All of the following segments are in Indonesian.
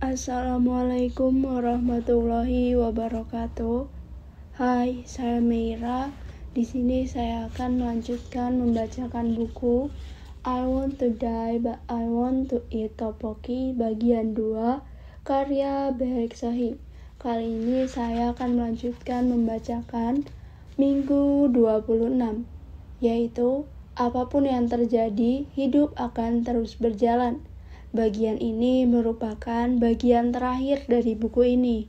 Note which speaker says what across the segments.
Speaker 1: Assalamualaikum warahmatullahi wabarakatuh. Hai, saya Meira. Di sini saya akan melanjutkan membacakan buku I Want to Die but I Want to Eat Tteokbokki bagian 2 karya Baek Sahib. Kali ini saya akan melanjutkan membacakan Minggu 26, yaitu apapun yang terjadi, hidup akan terus berjalan. Bagian ini merupakan bagian terakhir dari buku ini.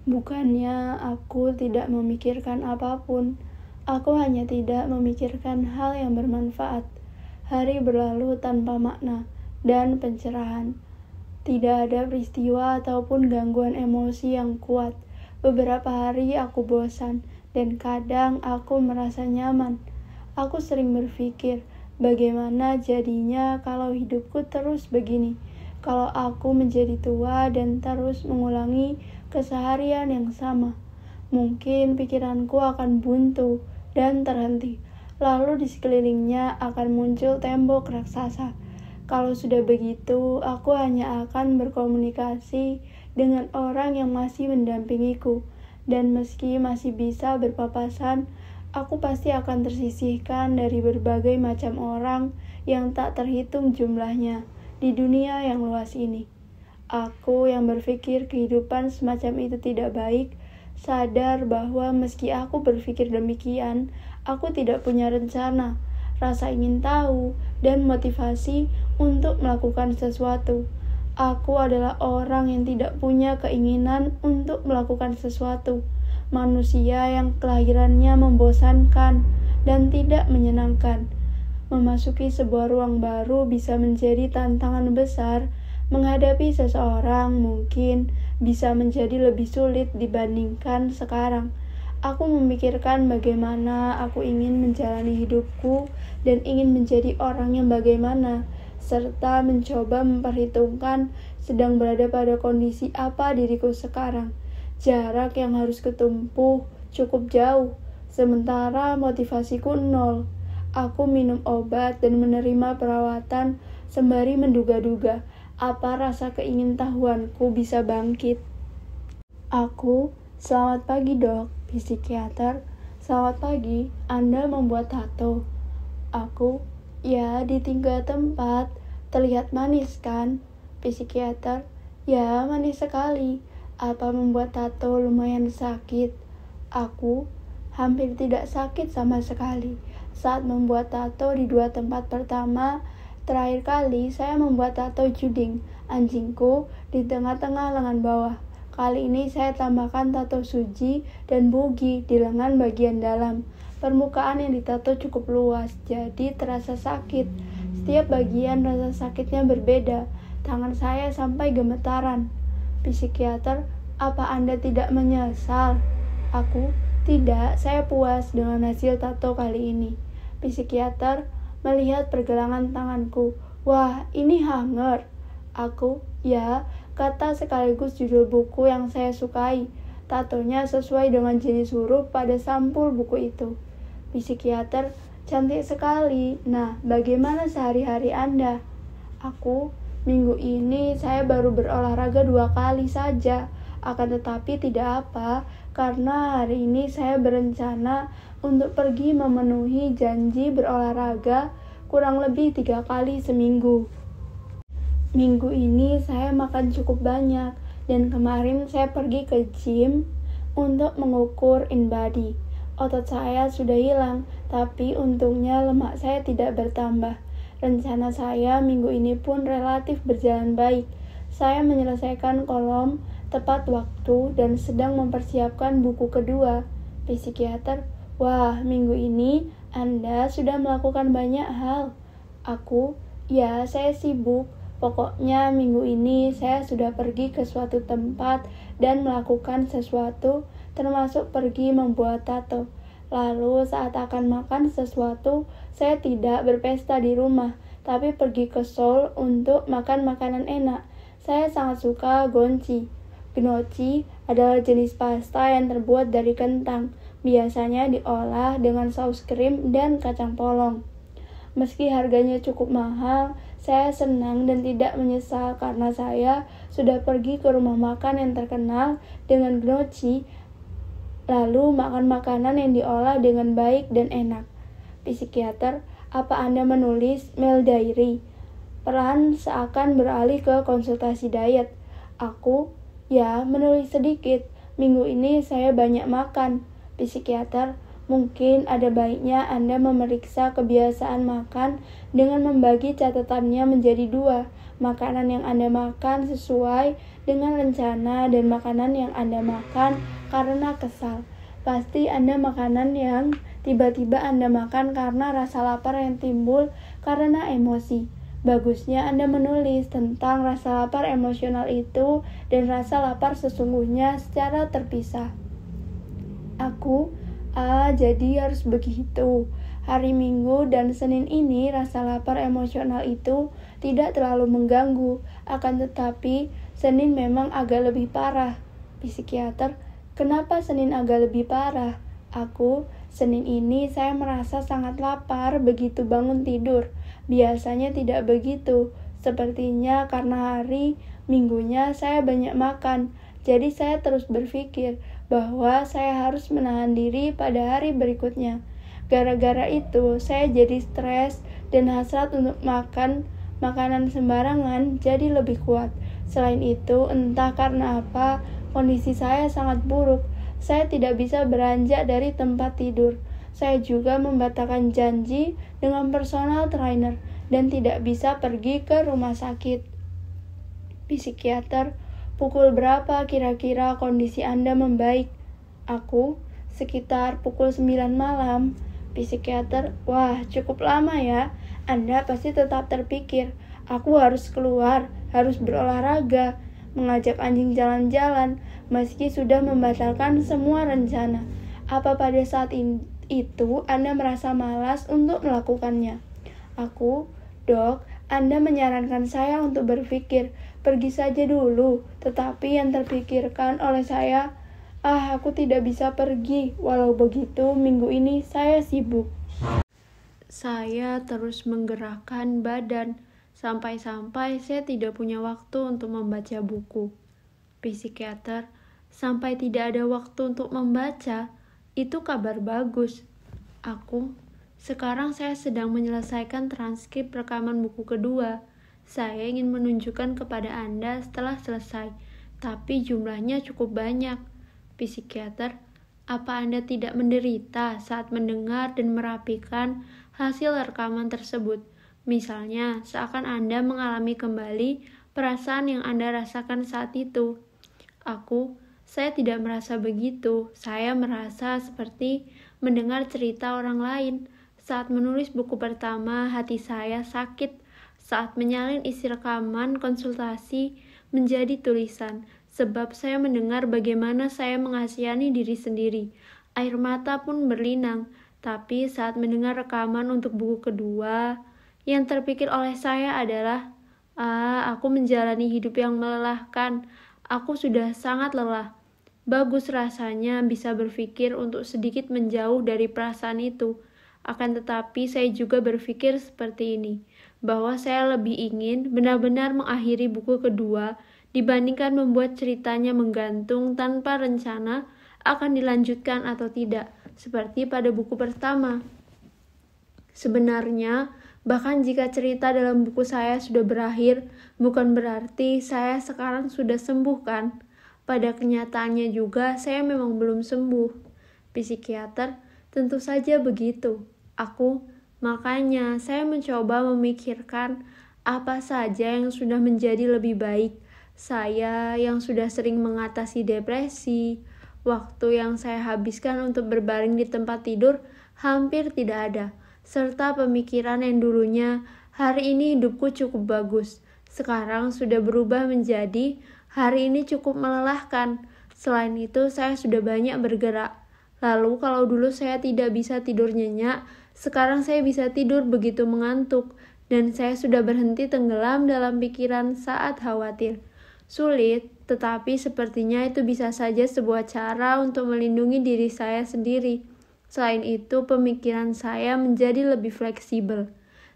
Speaker 1: Bukannya aku tidak memikirkan apapun, aku hanya tidak memikirkan hal yang bermanfaat. Hari berlalu tanpa makna dan pencerahan. Tidak ada peristiwa ataupun gangguan emosi yang kuat. Beberapa hari aku bosan dan kadang aku merasa nyaman. Aku sering berpikir, bagaimana jadinya kalau hidupku terus begini? Kalau aku menjadi tua dan terus mengulangi keseharian yang sama, mungkin pikiranku akan buntu dan terhenti. Lalu di sekelilingnya akan muncul tembok raksasa. Kalau sudah begitu, aku hanya akan berkomunikasi dengan orang yang masih mendampingiku. Dan meski masih bisa berpapasan, aku pasti akan tersisihkan dari berbagai macam orang yang tak terhitung jumlahnya di dunia yang luas ini. Aku yang berpikir kehidupan semacam itu tidak baik, sadar bahwa meski aku berpikir demikian, aku tidak punya rencana, rasa ingin tahu, dan motivasi untuk melakukan sesuatu. Aku adalah orang yang tidak punya keinginan untuk melakukan sesuatu. Manusia yang kelahirannya membosankan dan tidak menyenangkan. Memasuki sebuah ruang baru bisa menjadi tantangan besar. Menghadapi seseorang mungkin bisa menjadi lebih sulit dibandingkan sekarang. Aku memikirkan bagaimana aku ingin menjalani hidupku dan ingin menjadi orang yang bagaimana, serta mencoba memperhitungkan sedang berada pada kondisi apa diriku sekarang. Jarak yang harus kutempuh cukup jauh, sementara motivasiku nol. Aku minum obat dan menerima perawatan sembari menduga-duga apa rasa keingintahuanku bisa bangkit. Aku, selamat pagi dok, psikiater. Selamat pagi, Anda membuat tato. Aku, ya di 3 tempat. Terlihat manis kan? Psikiater, ya manis sekali. Apa membuat tato lumayan sakit? Aku, hampir tidak sakit sama sekali. Saat membuat tato di 2 tempat pertama, terakhir kali saya membuat tato Juding, anjingku, di tengah-tengah lengan bawah. Kali ini saya tambahkan tato Suji dan Bugi di lengan bagian dalam. Permukaan yang ditato cukup luas, jadi terasa sakit. Setiap bagian rasa sakitnya berbeda. Tangan saya sampai gemetaran. Psikiater, apa Anda tidak menyesal? Aku, tidak, saya puas dengan hasil tato kali ini. Psikiater, melihat pergelangan tanganku. Wah, ini hanger. Aku, ya, kata sekaligus judul buku yang saya sukai. Tatonya sesuai dengan jenis huruf pada sampul buku itu. Psikiater, cantik sekali. Nah, bagaimana sehari-hari Anda? Aku, minggu ini saya baru berolahraga 2 kali saja. Akan tetapi tidak apa, karena hari ini saya berencana untuk pergi memenuhi janji berolahraga kurang lebih 3 kali seminggu. Minggu ini saya makan cukup banyak, dan kemarin saya pergi ke gym untuk mengukur InBody. Otot saya sudah hilang, tapi untungnya lemak saya tidak bertambah. Rencana saya minggu ini pun relatif berjalan baik. Saya menyelesaikan kolom tepat waktu dan sedang mempersiapkan buku kedua. Psikiater, wah, minggu ini Anda sudah melakukan banyak hal. Aku, ya, saya sibuk. Pokoknya minggu ini saya sudah pergi ke suatu tempat dan melakukan sesuatu, termasuk pergi membuat tato. Lalu saat akan makan sesuatu, saya tidak berpesta di rumah, tapi pergi ke Seoul untuk makan makanan enak. Saya sangat suka gonchi. Gnocchi adalah jenis pasta yang terbuat dari kentang. Biasanya diolah dengan saus krim dan kacang polong. Meski harganya cukup mahal, Saya senang dan tidak menyesal karena saya sudah pergi ke rumah makan yang terkenal dengan gnocchi, lalu makan makanan yang diolah dengan baik dan enak. Psikiater, apa Anda menulis mail diary? Perlahan seakan beralih ke konsultasi diet. Aku, ya, menulis sedikit. Minggu ini saya banyak makan. Psikiater, mungkin ada baiknya Anda memeriksa kebiasaan makan dengan membagi catatannya menjadi 2. Makanan yang Anda makan sesuai dengan rencana dan makanan yang Anda makan karena kesal. Pasti Anda makanan yang tiba-tiba Anda makan karena rasa lapar yang timbul karena emosi. Bagusnya Anda menulis tentang rasa lapar emosional itu dan rasa lapar sesungguhnya secara terpisah. Aku, jadi harus begitu. Hari Minggu dan Senin ini rasa lapar emosional itu tidak terlalu mengganggu. Akan tetapi, Senin memang agak lebih parah. Psikiater, kenapa Senin agak lebih parah? Aku, Senin ini saya merasa sangat lapar begitu bangun tidur. Biasanya tidak begitu. Sepertinya karena hari Minggunya saya banyak makan. Jadi saya terus berpikir bahwa saya harus menahan diri pada hari berikutnya. Gara-gara itu saya jadi stres dan hasrat untuk makan makanan sembarangan jadi lebih kuat. Selain itu, entah karena apa, kondisi saya sangat buruk. Saya tidak bisa beranjak dari tempat tidur. Saya juga membatalkan janji dengan personal trainer dan tidak bisa pergi ke rumah sakit. Psikiater, pukul berapa kira-kira kondisi Anda membaik? Aku, sekitar pukul 9 malam. Psikiater, wah cukup lama ya. Anda pasti tetap terpikir, aku harus keluar, harus berolahraga, mengajak anjing jalan-jalan, meski sudah membatalkan semua rencana. Apa pada saat itu Anda merasa malas untuk melakukannya? Aku, Dok, Anda menyarankan saya untuk berpikir, pergi saja dulu, tetapi yang terpikirkan oleh saya, aku tidak bisa pergi, walau begitu minggu ini saya sibuk. Saya terus menggerakkan badan, sampai-sampai saya tidak punya waktu untuk membaca buku. Psikiater, sampai tidak ada waktu untuk membaca, itu kabar bagus. Aku, sekarang saya sedang menyelesaikan transkrip rekaman buku kedua. Saya ingin menunjukkan kepada Anda setelah selesai, tapi jumlahnya cukup banyak. Psikiater, apa Anda tidak menderita saat mendengar dan merapikan hasil rekaman tersebut? Misalnya, seakan Anda mengalami kembali perasaan yang Anda rasakan saat itu. Aku, saya tidak merasa begitu. Saya merasa seperti mendengar cerita orang lain. Saat menulis buku pertama, hati saya sakit. Saat menyalin isi rekaman konsultasi menjadi tulisan, sebab saya mendengar bagaimana saya mengasihani diri sendiri. Air mata pun berlinang. Tapi saat mendengar rekaman untuk buku kedua, yang terpikir oleh saya adalah, aku menjalani hidup yang melelahkan. Aku sudah sangat lelah. Bagus rasanya bisa berpikir untuk sedikit menjauh dari perasaan itu. Akan tetapi saya juga berpikir seperti ini, bahwa saya lebih ingin benar-benar mengakhiri buku kedua dibandingkan membuat ceritanya menggantung tanpa rencana akan dilanjutkan atau tidak, seperti pada buku pertama. Sebenarnya, bahkan jika cerita dalam buku saya sudah berakhir, bukan berarti saya sekarang sudah sembuh kan? Pada kenyataannya juga saya memang belum sembuh. Psikiater, tentu saja begitu. Aku, makanya saya mencoba memikirkan apa saja yang sudah menjadi lebih baik. Saya yang sudah sering mengatasi depresi, waktu yang saya habiskan untuk berbaring di tempat tidur hampir tidak ada, serta pemikiran yang dulunya, hari ini hidupku cukup bagus, sekarang sudah berubah menjadi, hari ini cukup melelahkan. Selain itu, saya sudah banyak bergerak. Lalu kalau dulu saya tidak bisa tidur nyenyak, sekarang saya bisa tidur begitu mengantuk, dan saya sudah berhenti tenggelam dalam pikiran saat khawatir. Sulit, tetapi sepertinya itu bisa saja sebuah cara untuk melindungi diri saya sendiri. Selain itu, pemikiran saya menjadi lebih fleksibel.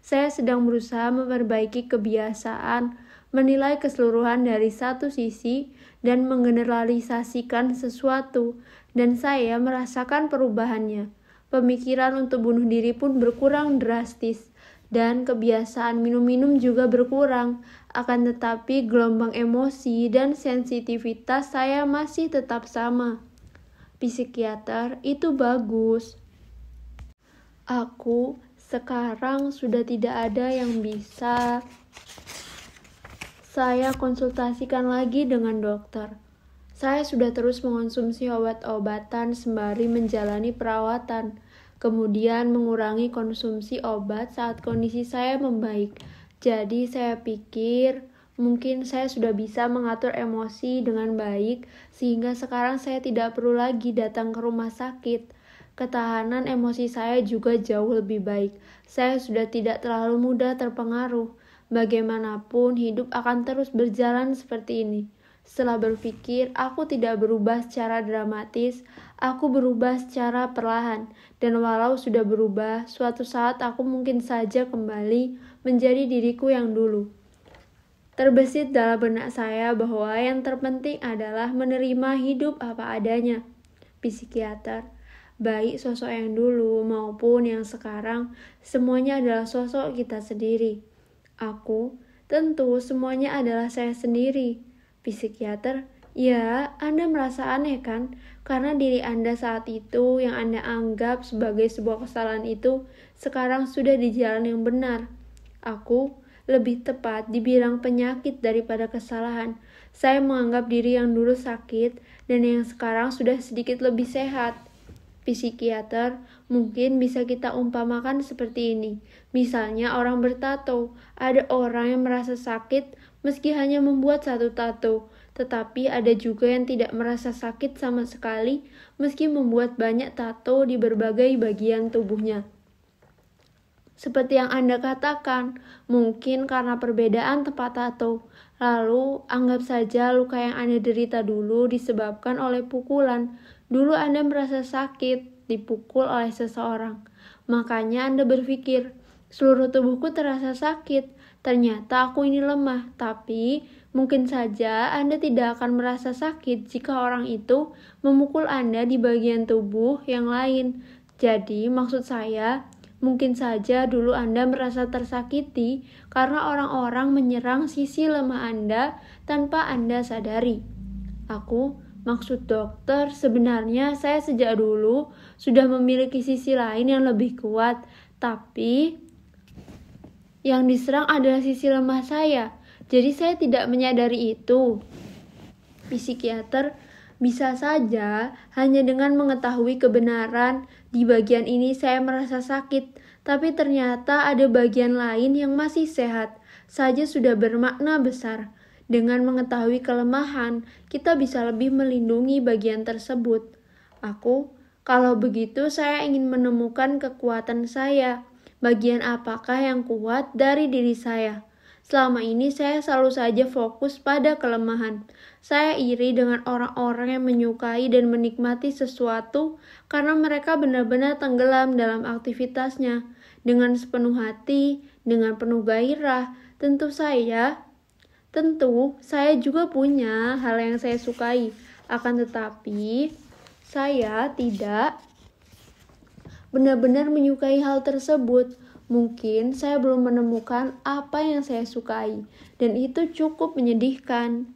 Speaker 1: Saya sedang berusaha memperbaiki kebiasaan, menilai keseluruhan dari satu sisi, dan menggeneralisasikan sesuatu, dan saya merasakan perubahannya. Pemikiran untuk bunuh diri pun berkurang drastis, dan kebiasaan minum-minum juga berkurang. Akan tetapi gelombang emosi dan sensitivitas saya masih tetap sama. Psikiater, itu bagus. Aku sekarang sudah tidak ada yang bisa saya konsultasikan lagi dengan dokter. Saya sudah terus mengonsumsi obat-obatan sembari menjalani perawatan, kemudian mengurangi konsumsi obat saat kondisi saya membaik. Jadi saya pikir mungkin saya sudah bisa mengatur emosi dengan baik sehingga sekarang saya tidak perlu lagi datang ke rumah sakit. Ketahanan emosi saya juga jauh lebih baik. Saya sudah tidak terlalu mudah terpengaruh. Bagaimanapun hidup akan terus berjalan seperti ini. Setelah berpikir, aku tidak berubah secara dramatis, aku berubah secara perlahan. Dan walau sudah berubah, suatu saat aku mungkin saja kembali menjadi diriku yang dulu. Terbesit dalam benak saya bahwa yang terpenting adalah menerima hidup apa adanya. Psikiater, baik sosok yang dulu maupun yang sekarang, semuanya adalah sosok kita sendiri. Aku, tentu semuanya adalah saya sendiri. Psikiater, ya, Anda merasa aneh kan? Karena diri Anda saat itu yang Anda anggap sebagai sebuah kesalahan itu sekarang sudah di jalan yang benar. Aku, lebih tepat dibilang penyakit daripada kesalahan. Saya menganggap diri yang dulu sakit dan yang sekarang sudah sedikit lebih sehat. Psikiater, mungkin bisa kita umpamakan seperti ini. Misalnya orang bertato, ada orang yang merasa sakit meski hanya membuat satu tato, tetapi ada juga yang tidak merasa sakit sama sekali meski membuat banyak tato di berbagai bagian tubuhnya. Seperti yang Anda katakan, mungkin karena perbedaan tempat tato. Lalu, anggap saja luka yang Anda derita dulu disebabkan oleh pukulan. Dulu Anda merasa sakit, dipukul oleh seseorang. Makanya Anda berpikir, seluruh tubuhku terasa sakit. Ternyata aku ini lemah, tapi mungkin saja Anda tidak akan merasa sakit jika orang itu memukul Anda di bagian tubuh yang lain. Jadi, maksud saya, mungkin saja dulu Anda merasa tersakiti karena orang-orang menyerang sisi lemah Anda tanpa Anda sadari. Maksud dokter, sebenarnya saya sejak dulu sudah memiliki sisi lain yang lebih kuat, tapi yang diserang adalah sisi lemah saya. Jadi saya tidak menyadari itu. Psikiater, bisa saja hanya dengan mengetahui kebenaran di bagian ini saya merasa sakit, tapi ternyata ada bagian lain yang masih sehat saja sudah bermakna besar. Dengan mengetahui kelemahan, kita bisa lebih melindungi bagian tersebut. Kalau begitu saya ingin menemukan kekuatan saya. Bagian apakah yang kuat dari diri saya? Selama ini saya selalu saja fokus pada kelemahan. Saya iri dengan orang-orang yang menyukai dan menikmati sesuatu karena mereka benar-benar tenggelam dalam aktivitasnya. Dengan sepenuh hati, dengan penuh gairah, tentu saya juga punya hal yang saya sukai. Akan tetapi, saya tidak benar-benar menyukai hal tersebut. Mungkin saya belum menemukan apa yang saya sukai, dan itu cukup menyedihkan.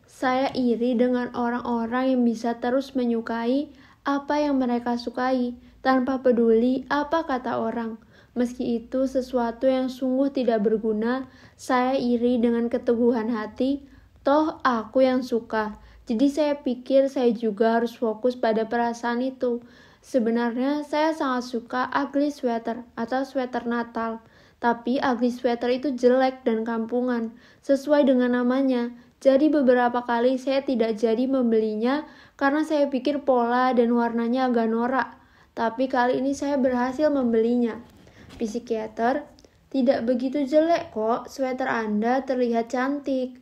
Speaker 1: Saya iri dengan orang-orang yang bisa terus menyukai apa yang mereka sukai, tanpa peduli apa kata orang. Meski itu sesuatu yang sungguh tidak berguna, saya iri dengan keteguhan hati, toh aku yang suka. Jadi saya pikir saya juga harus fokus pada perasaan itu. Sebenarnya saya sangat suka ugly sweater atau sweater Natal. Tapi ugly sweater itu jelek dan kampungan, sesuai dengan namanya. Jadi beberapa kali saya tidak jadi membelinya karena saya pikir pola dan warnanya agak norak. Tapi kali ini saya berhasil membelinya. Psikiater, tidak begitu jelek kok, sweater Anda terlihat cantik.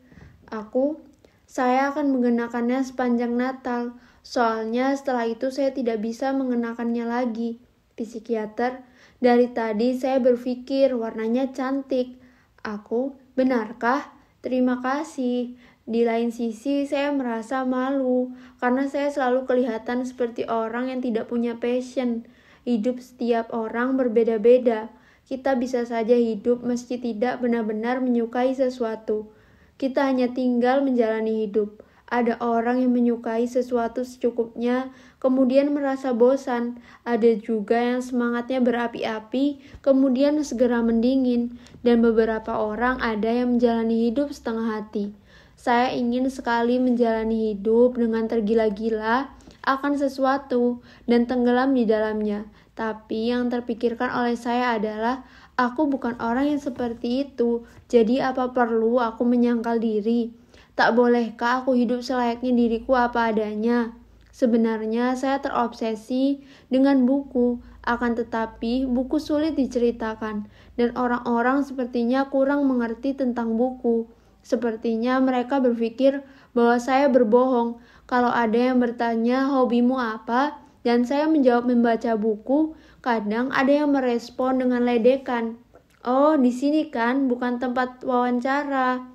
Speaker 1: Saya akan mengenakannya sepanjang Natal. Soalnya setelah itu saya tidak bisa mengenakannya lagi. Psikiater, Dari tadi saya berpikir warnanya cantik. Aku, benarkah? Terima kasih. Di lain sisi saya merasa malu karena saya selalu kelihatan seperti orang yang tidak punya passion. Hidup setiap orang berbeda-beda. Kita bisa saja hidup meski tidak benar-benar menyukai sesuatu. Kita hanya tinggal menjalani hidup. Ada orang yang menyukai sesuatu secukupnya, kemudian merasa bosan. Ada juga yang semangatnya berapi-api, kemudian segera mendingin. Dan beberapa orang ada yang menjalani hidup setengah hati. Saya ingin sekali menjalani hidup dengan tergila-gila akan sesuatu dan tenggelam di dalamnya. Tapi yang terpikirkan oleh saya adalah, aku bukan orang yang seperti itu, jadi apa perlu aku menyangkal diri? Tak bolehkah aku hidup selayaknya diriku apa adanya? Sebenarnya saya terobsesi dengan buku, akan tetapi buku sulit diceritakan, dan orang-orang sepertinya kurang mengerti tentang buku. Sepertinya mereka berpikir bahwa saya berbohong. Kalau ada yang bertanya hobimu apa, dan saya menjawab membaca buku, kadang ada yang merespon dengan ledekan. Oh, di sini kan bukan tempat wawancara.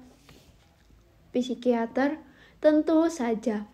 Speaker 1: Psikiater, tentu saja.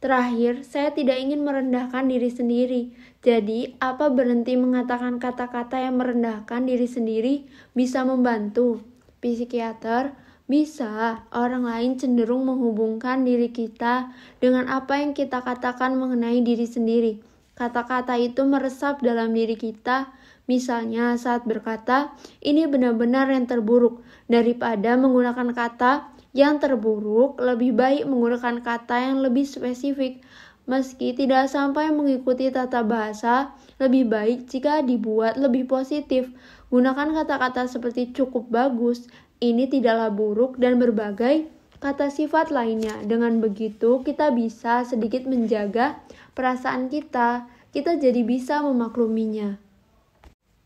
Speaker 1: Terakhir, saya tidak ingin merendahkan diri sendiri. Jadi, apa berhenti mengatakan kata-kata yang merendahkan diri sendiri bisa membantu? Psikiater, bisa. Orang lain cenderung menghubungkan diri kita dengan apa yang kita katakan mengenai diri sendiri. Kata-kata itu meresap dalam diri kita. Misalnya saat berkata, ini benar-benar yang terburuk. Daripada menggunakan kata yang terburuk, lebih baik menggunakan kata yang lebih spesifik. Meski tidak sampai mengikuti tata bahasa, lebih baik jika dibuat lebih positif. Gunakan kata-kata seperti cukup bagus, ini tidaklah buruk, dan berbagai kata sifat lainnya. Dengan begitu, kita bisa sedikit menjaga perasaan kita. Kita jadi bisa memakluminya.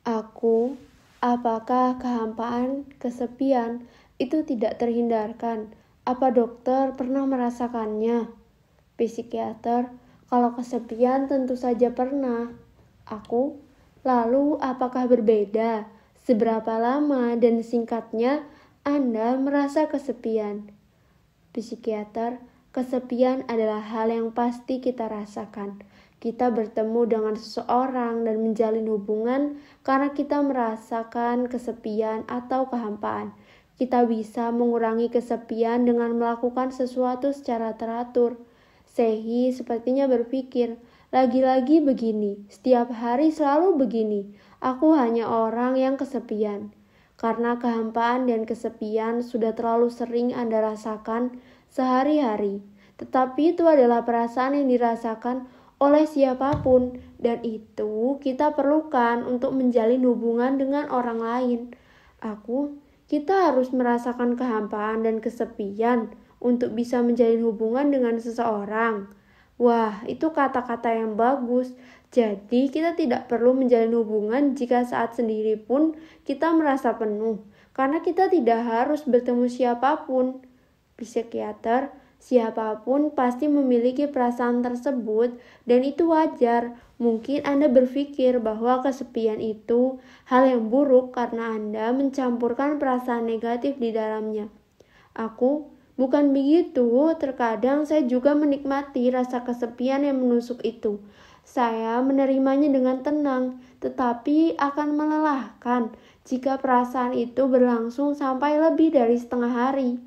Speaker 1: Aku, apakah kehampaan, kesepian itu tidak terhindarkan? Apa dokter pernah merasakannya? Psikiater, kalau kesepian tentu saja pernah. Aku, lalu apakah berbeda? Seberapa lama dan singkatnya Anda merasa kesepian? Psikiater, kesepian adalah hal yang pasti kita rasakan. Kita bertemu dengan seseorang dan menjalin hubungan karena kita merasakan kesepian atau kehampaan. Kita bisa mengurangi kesepian dengan melakukan sesuatu secara teratur. Sehi sepertinya berpikir, lagi-lagi begini, setiap hari selalu begini. Aku hanya orang yang kesepian. Karena kehampaan dan kesepian sudah terlalu sering Anda rasakan sehari-hari. Tetapi itu adalah perasaan yang dirasakan oleh siapapun, dan itu kita perlukan untuk menjalin hubungan dengan orang lain. Kita harus merasakan kehampaan dan kesepian untuk bisa menjalin hubungan dengan seseorang. Wah, itu kata-kata yang bagus. Jadi kita tidak perlu menjalin hubungan jika saat sendiri pun kita merasa penuh, karena kita tidak harus bertemu siapapun. Psikiater, siapapun pasti memiliki perasaan tersebut, dan itu wajar. Mungkin Anda berpikir bahwa kesepian itu hal yang buruk karena Anda mencampurkan perasaan negatif di dalamnya. Bukan begitu. Terkadang saya juga menikmati rasa kesepian yang menusuk itu. Saya menerimanya dengan tenang, tetapi akan melelahkan jika perasaan itu berlangsung sampai lebih dari setengah hari.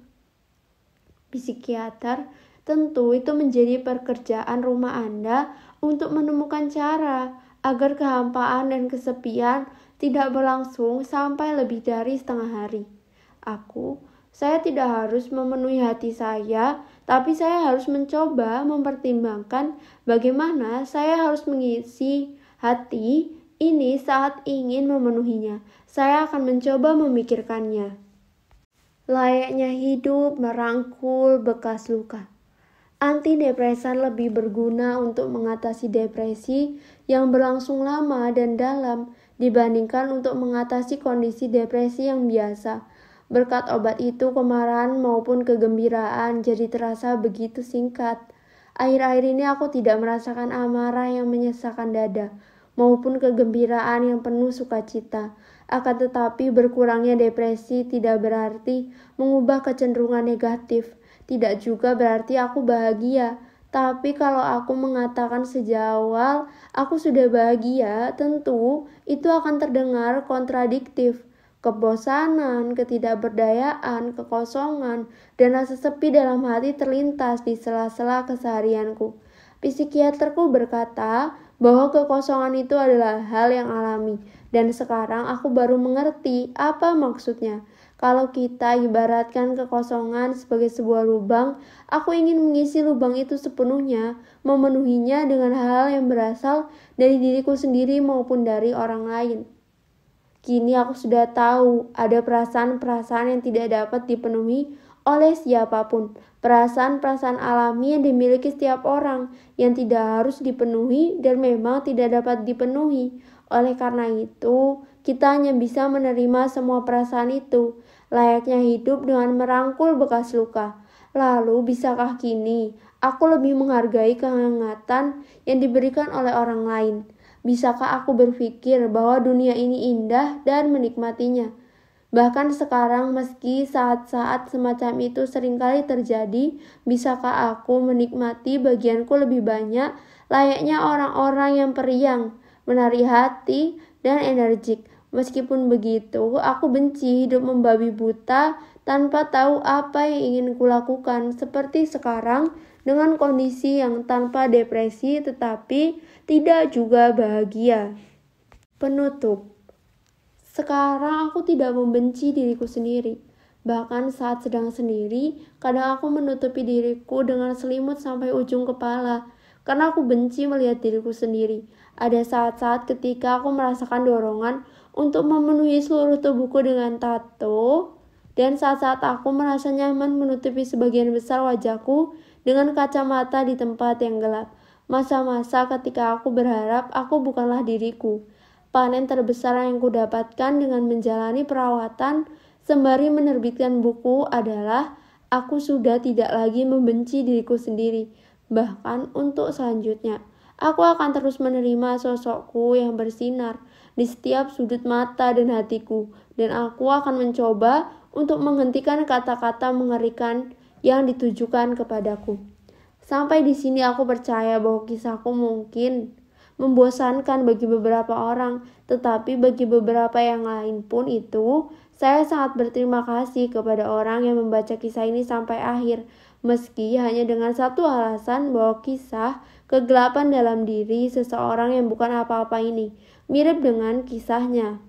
Speaker 1: Psikiater, tentu itu menjadi pekerjaan rumah Anda untuk menemukan cara agar kehampaan dan kesepian tidak berlangsung sampai lebih dari setengah hari. Saya tidak harus memenuhi hati saya, tapi saya harus mencoba mempertimbangkan bagaimana saya harus mengisi hati ini saat ingin memenuhinya. Saya akan mencoba memikirkannya. Layaknya hidup merangkul bekas luka. Antidepresan lebih berguna untuk mengatasi depresi yang berlangsung lama dan dalam dibandingkan untuk mengatasi kondisi depresi yang biasa. Berkat obat itu, kemarahan maupun kegembiraan jadi terasa begitu singkat. Akhir-akhir ini aku tidak merasakan amarah yang menyesakkan dada. maupun kegembiraan yang penuh sukacita. Akan tetapi berkurangnya depresi tidak berarti mengubah kecenderungan negatif. Tidak juga berarti aku bahagia. Tapi kalau aku mengatakan sejak awal aku sudah bahagia, tentu itu akan terdengar kontradiktif. Kebosanan, ketidakberdayaan, kekosongan, dan rasa sepi dalam hati terlintas di sela-sela keseharianku. Psikiaterku berkata bahwa kekosongan itu adalah hal yang alami, dan sekarang aku baru mengerti apa maksudnya. Kalau kita ibaratkan kekosongan sebagai sebuah lubang, aku ingin mengisi lubang itu sepenuhnya, memenuhinya dengan hal yang berasal dari diriku sendiri maupun dari orang lain. Kini aku sudah tahu ada perasaan-perasaan yang tidak dapat dipenuhi oleh siapapun. Perasaan-perasaan alami yang dimiliki setiap orang yang tidak harus dipenuhi dan memang tidak dapat dipenuhi. Oleh karena itu, kita hanya bisa menerima semua perasaan itu, layaknya hidup dengan merangkul bekas luka. Lalu, bisakah kini aku lebih menghargai kehangatan yang diberikan oleh orang lain? Bisakah aku berpikir bahwa dunia ini indah dan menikmatinya? Bahkan sekarang meski saat-saat semacam itu seringkali terjadi, bisakah aku menikmati bagianku lebih banyak, layaknya orang-orang yang periang, menarik hati, dan energik. Meskipun begitu, aku benci hidup membabi buta tanpa tahu apa yang ingin kulakukan, seperti sekarang dengan kondisi yang tanpa depresi tetapi tidak juga bahagia. Penutup. Sekarang aku tidak membenci diriku sendiri. Bahkan saat sedang sendiri, kadang aku menutupi diriku dengan selimut sampai ujung kepala. Karena aku benci melihat diriku sendiri. Ada saat-saat ketika aku merasakan dorongan untuk memenuhi seluruh tubuhku dengan tato. Dan saat-saat aku merasa nyaman menutupi sebagian besar wajahku dengan kacamata di tempat yang gelap. Masa-masa ketika aku berharap aku bukanlah diriku. Panen terbesar yang kudapatkan dengan menjalani perawatan sembari menerbitkan buku adalah aku sudah tidak lagi membenci diriku sendiri. Bahkan untuk selanjutnya, aku akan terus menerima sosokku yang bersinar di setiap sudut mata dan hatiku. Dan aku akan mencoba untuk menghentikan kata-kata mengerikan yang ditujukan kepadaku. Sampai di sini aku percaya bahwa kisahku mungkin membosankan bagi beberapa orang, tetapi bagi beberapa yang lain pun itu, saya sangat berterima kasih kepada orang yang membaca kisah ini sampai akhir, meski hanya dengan satu alasan bahwa kisah kegelapan dalam diri seseorang yang bukan apa-apa ini mirip dengan kisahnya.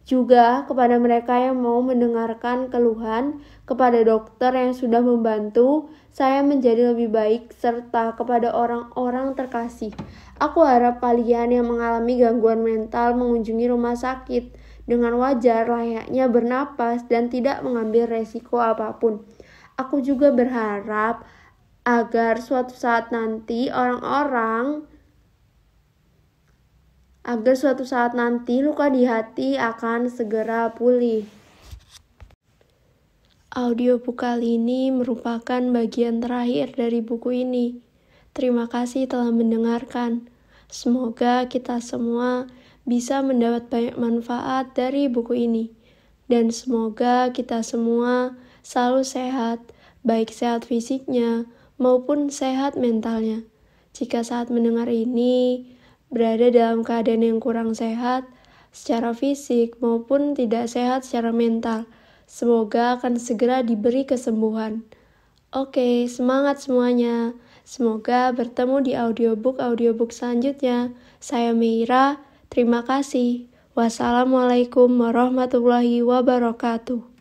Speaker 1: Juga kepada mereka yang mau mendengarkan keluhan, kepada dokter yang sudah membantu saya menjadi lebih baik, serta kepada orang-orang terkasih. Aku harap kalian yang mengalami gangguan mental mengunjungi rumah sakit dengan wajar, layaknya bernapas dan tidak mengambil resiko apapun. Aku juga berharap agar suatu saat nanti luka di hati akan segera pulih. Audiobook kali ini merupakan bagian terakhir dari buku ini. Terima kasih telah mendengarkan. Semoga kita semua bisa mendapat banyak manfaat dari buku ini. Dan semoga kita semua selalu sehat, baik sehat fisiknya maupun sehat mentalnya. Jika saat mendengar ini berada dalam keadaan yang kurang sehat secara fisik maupun tidak sehat secara mental, semoga akan segera diberi kesembuhan. Oke, semangat semuanya. Semoga bertemu di audiobook selanjutnya. Saya Meira, terima kasih. Wassalamualaikum warahmatullahi wabarakatuh.